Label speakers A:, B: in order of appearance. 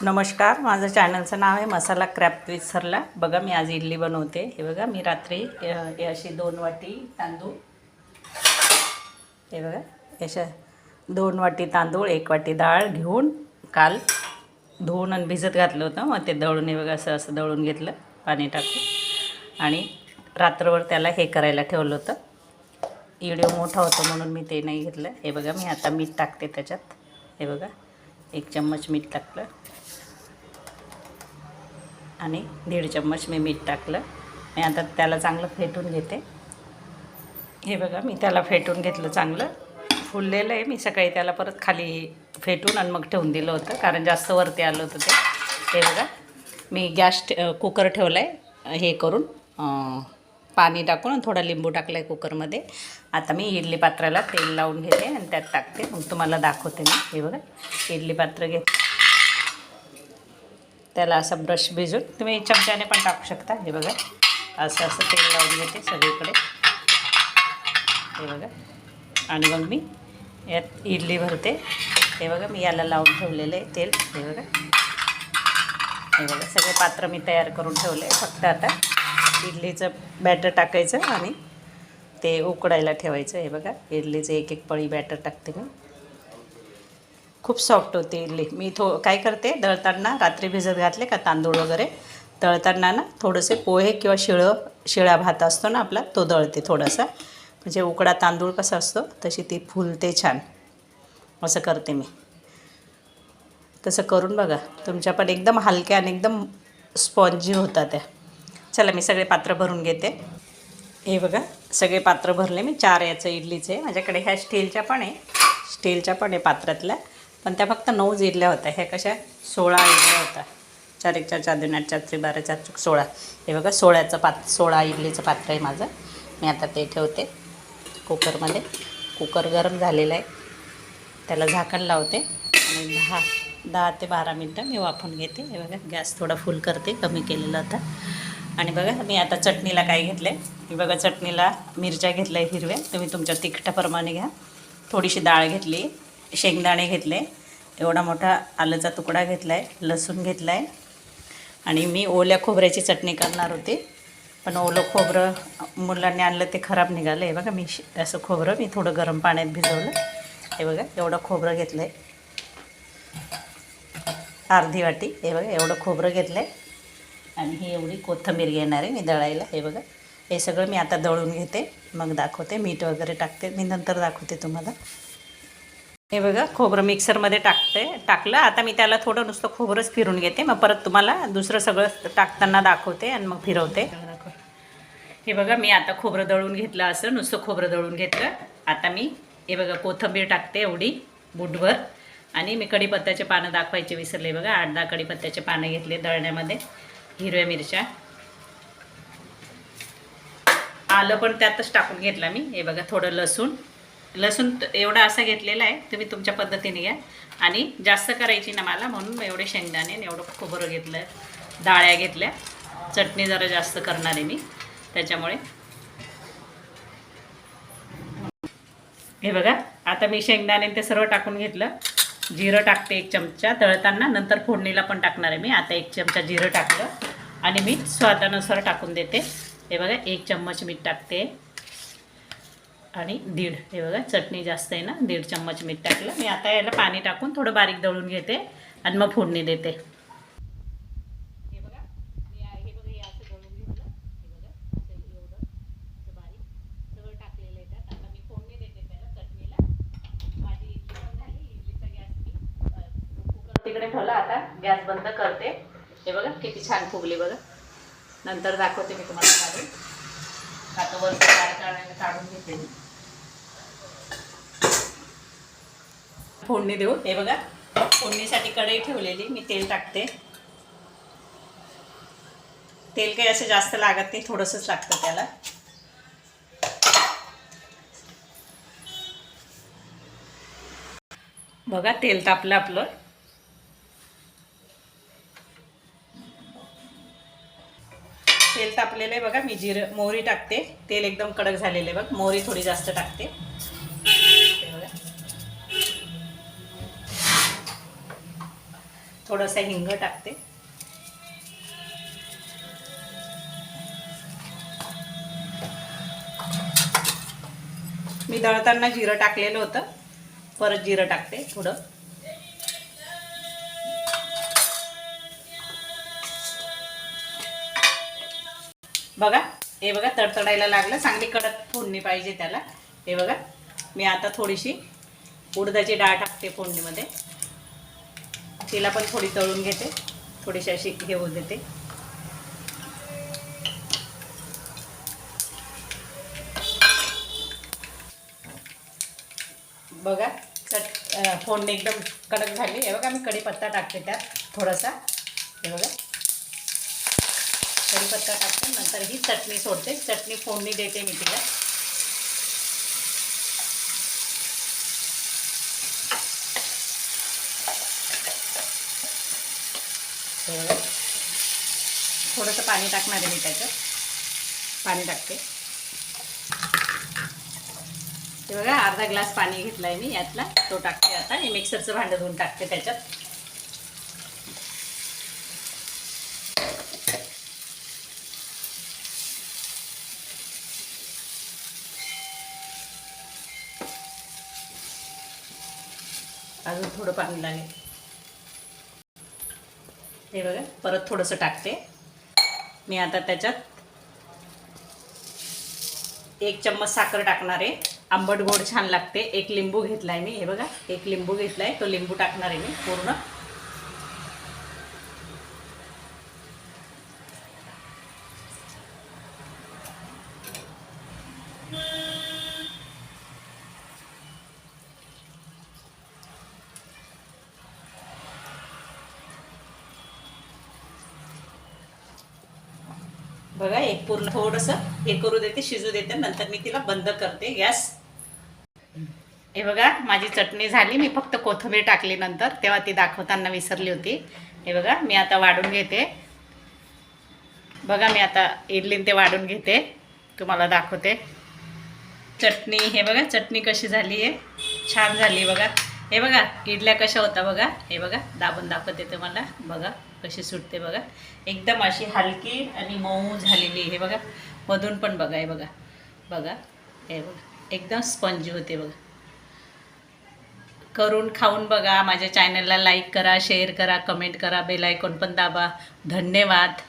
A: नमस्कार, माझं चॅनलचं नाव आहे मसाला क्राफ्ट विथ सरला. बघा मी आज इडली बनवते. हे बघा मी रात्री हे अशी 2 वाटी तांदूळ, हे बघा अशा 2 वाटी तांदूळ 1 वाटी डाळ घेऊन काल धुवून आणि भिजत घातलं होतं. मग ते दळून हे बघा असं दळून घेतलं पाणी टाकून आणि रात्रभर त्याला हे करायला ठेवलं होतं. व्हिडिओ मोठा होता म्हणून मी ते नाही घेतलं. हे बघा मी आता मीठ टाकते त्याच्यात. हे बघा 1 चम्मच मीठ टाकलं आणि 1.5 चम्मच मी मीठ टाकलं. मी आता त्याला चांगलं फेटून घेते. हे बघा मी त्याला फेटून घेतलं, चांगलं फुललेलं आहे. मी सकाळी त्याला परत खाली फेटून आणि मग ठेवून दिलं होतं कारण जास्त वरती आलं होतं ते. हे बघा मी गॅस कुकर ठेवला आहे हे करून पाणी टाकून आणि थोडा लिंबू टाकला आहे कुकरमध्ये. आता मी इडली पात्राला तेल लावून घेते आणि त्यात टाकते, मग तुम्हाला दाखवते मी. हे बघा इडली पात्र घेते, त्याला असं ब्रश भिजून तुम्ही चमच्याने पण टाकू शकता. हे बघा असं तेल लावून घेते सगळीकडे. हे बघा आणि मग मी यात इडली भरते. हे बघा मी याला लावून ठेवलेलं आहे तेल. हे बघा सगळे पात्र मी तयार करून ठेवले. फक्त आता इडलीचं बॅटर टाकायचं आणि ते उकडायला ठेवायचं. हे बघा इडलीचं एक पळी बॅटर टाकते मी. खूप सॉफ्ट होते इडली. मी काय करते, दळताना रात्री भिजत घातले का तांदूळ वगैरे, दळताना ना थोडेसे पोहे किंवा शिळा भात असतो ना आपला, तो दळते थोडासा. म्हणजे उकडा तांदूळ कसा असतो तशी ती फुलते छान. असं करते मी. तसं करून बघा, तुमच्या पण एकदम हलक्या आणि एकदम स्पॉन्जी होतात त्या. चला मी सगळे पात्र भरून घेते. हे बघा सगळे पात्र भरले मी. 4 याचं इडलीचे माझ्याकडे. ह्या स्टीलच्या पण आहे पात्रातल्या, पण त्या फक्त 9 इडल्या होत्या. ह्या कशा 16 इडल्या होत्या. 4 1 4 4 2 8 4 3 12 4 चूक 16. हे बघा 16 इडलीचं पात्र आहे माझं. मी आता ते ठेवते कुकरमध्ये. कुकर गरम झालेलं आहे, त्याला झाकण लावते आणि 10 ते 12 मिनटं मी वाफवून घेते. हे बघा गॅस थोडा फुल करते, कमी केलेला होता. आणि बघा मी आता चटणीला काय घेतलं आहे. मी बघा चटणीला मिरच्या घेतल्या हिरव्या, तुम्ही तुमच्या तिखटाप्रमाणे घ्या. थोडीशी डाळ घेतली, शेंगदाणे घेतले, एवढा मोठा आलूचा तुकडा घेतला आहे, लसूण घेतला आहे. आणि मी ओल्या खोबऱ्याची चटणी करणार होते, पण ओलं खोबरं मुलांनी आणलं ते खराब निघालं. हे बघा मी असं खोबरं मी थोडं गरम पाण्यात भिजवलं. हे बघा एवढं खोबरं घेतलं आहे, अर्धी वाटी. हे बघा एवढं खोबरं घेतलं आहे आणि ही एवढी कोथिंबीर घेणार आहे मी दळायला. हे बघा हे सगळं मी आता दळून घेते, मग दाखवते. मीठ वगैरे टाकते मी, नंतर दाखवते तुम्हाला. हे बघा खोबरं मिक्सरमध्ये टाकलं. आता मी त्याला थोडं नुसतं खोबरंच फिरून घेते, मग परत तुम्हाला दुसरं सगळं टाकताना दाखवते आणि मग फिरवते. हे बघा मी आता खोबरं दळून घेतलं, असं नुसतं खोबरं दळून घेतलं. आता मी हे बघा कोथिंबीर टाकते एवढी बुटभर. आणि मी कढीपत्त्याचे पानं दाखवायचे विसरले. बघा 8-10 कढीपत्त्याचे पानं घेतले दळण्यामध्ये. हिरव्या मिरच्या, आलं पण त्यातच टाकून घेतला मी. हे बघा थोडं लसूण एवढा असा घेतलेला आहे, तुम्ही तुमच्या पद्धतीने घ्या. आणि जास्त करायची ना मला, म्हणून एवढे शेंगदाणे एवढं खोबरं घेतलं, डाळ्या घेतल्या. चटणी जरा जास्त करणार आहे मी त्याच्यामुळे. हे बघा आता मी शेंगदाणे ते सर्व टाकून घेतलं. जिरं टाकते 1 चमचा तळताना, नंतर फोडणीला पण टाकणार आहे मी. आता 1 चमचा जिरं टाकलं आणि मीठ स्वादानुसार टाकून देते. हे बघा 1 चम्मच मीठ टाकते आणि 1.5, हे बघा चटणी जास्त आहे ना, 1.5 चम्मच मीठ टाकलं मी. आता याला पाणी टाकून थोडं बारीक दळून घेते आणि मग फोडणी देते. हे बघा हे असं दळून घेतलं. हे बघा असं एवढं असं बारीक सगळं टाकलेलं आहे त्यात. आता मी फोडणी देते त्याला चटणीला. माझी इडली पण झाली. इडलीचा गॅस मी कुकर तिकडे ठेवला. आता गॅस बंद करते. हे बघा किती छान फुगली बघा. नंतर दाखवते मी तुम्हाला काढून. आता वरचं काढून घेते मी. फोडणी देऊ. हे बघा फोडणीसाठी कढई ठेवलेली मी. तेल टाकते. तेल काही असं जास्त लागत नाही, थोडंसंच लागतं त्याला. बघा तेल तापलं आपलं. तेल तापलेलं आहे बघा. मी मोहरी टाकते. तेल एकदम कडक झालेलं आहे बघ. मोहरी थोडी जास्त टाकते. थोडंसं हिंग टाकते. मी दळताना जिरं टाकलेलं होतं, परत जिरं टाकते थोडं. बघा हे बघा तडतडायला लागलं, चांगली कडक फोडणी पाहिजे त्याला. हे बघा मी आता थोडीशी उडदाची डाळ टाकते फोडणीमध्ये. तिला पण थोडी तळून घेते, थोडीशी अशी हे होऊ देते. बघा फोडणी एकदम कडक झाली. हे बघा मी कढीपत्ता टाकते त्यात थोडासा. हे बघा कढीपत्ता टाकते, नंतर ही चटणी सोडते. चटणी फोडणी देते मी तिला. हे बघा थोडंसं पाणी टाकणार आहे मी त्याच्यात. पाणी टाकते. हे बघा अर्धा ग्लास पाणी घेतला आहे मी यातला, तो टाकते आता. हे मिक्सरचं भांडं धुवून टाकते त्याच्यात. अजून थोडं पाणी लागेल. हे बघा परत थोडंसं टाकते मी आता त्याच्यात. 1 चम्मच साखर टाकणार आहे, आंबट गोड छान लागते. 1 लिंबू घेतलाय मी. हे बघा 1 लिंबू घेतलाय, तो लिंबू टाकणार आहे मी पूर्ण. बघा एक पूर्ण थोडंसं हे करू देते, शिजू देते, नंतर मी तिला बंद करते गॅस. हे बघा माझी चटणी झाली. मी फक्त कोथिंबीर टाकली नंतर, तेव्हा ती दाखवताना विसरली होती. हे बघा मी आता वाढून घेते. बघा मी आता इडली ते वाढून घेते, तुम्हाला दाखवते चटणी. हे बघा चटणी कशी झाली आहे, छान झाली बघा. हे बघा इडल्या कशा होता बघा. हे बघा दाबून दाखवते तुम्हाला. बघा कशी सुटते बघा, एकदम अशी हलकी आणि मऊ झालेली. हे बघा मधून पण बघा. हे बघा बघा हे बघा एकदम स्पंजी होते बघा. करून खाऊन बघा. माझ्या चॅनलला लाईक करा, शेअर करा, कमेंट करा, बेल आयकॉन पण दाबा. धन्यवाद.